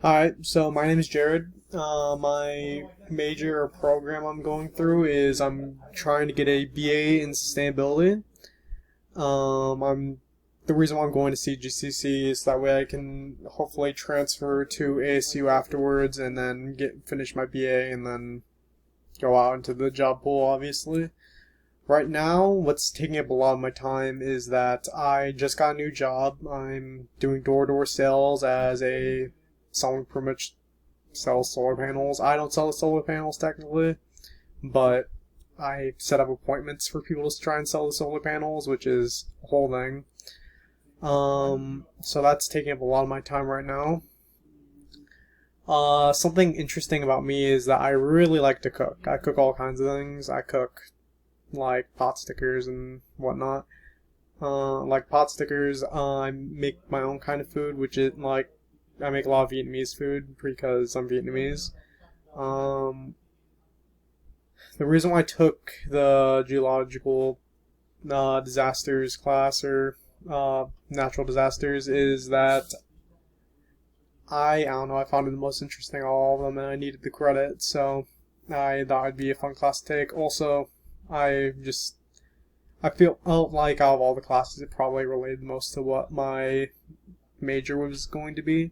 Hi, so my name is Jared. My major or program I'm going through is I'm trying to get a BA in sustainability. I'm the reason why I'm going to CGCC is that way I can hopefully transfer to ASU afterwards and then get finish my BA and then go out into the job pool, obviously. Right now, what's taking up a lot of my time is that I just got a new job. I'm doing door-to-door sales as a someone pretty much sells solar panels. I don't sell the solar panels technically, but I set up appointments for people to try and sell the solar panels, which is a whole thing. So that's taking up a lot of my time right now. Something interesting about me is that I really like to cook. I cook all kinds of things. I cook like pot stickers and whatnot. Like pot stickers, I make my own kind of food, which is like I make a lot of Vietnamese food because I'm Vietnamese. Um, the reason why I took the geological disasters class or natural disasters is that I don't know, I found it the most interesting of all of them and I needed the credit, so I thought it'd be a fun class to take. Also, I feel like out of all the classes, it probably related most to what my major was going to be.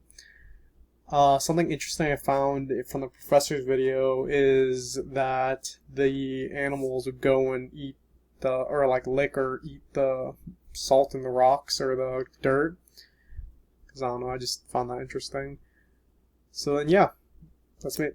Something interesting I found from the professor's video is that the animals would go and eat or like lick or eat the salt in the rocks or the dirt. Because I don't know, I just found that interesting. So then, yeah, that's me.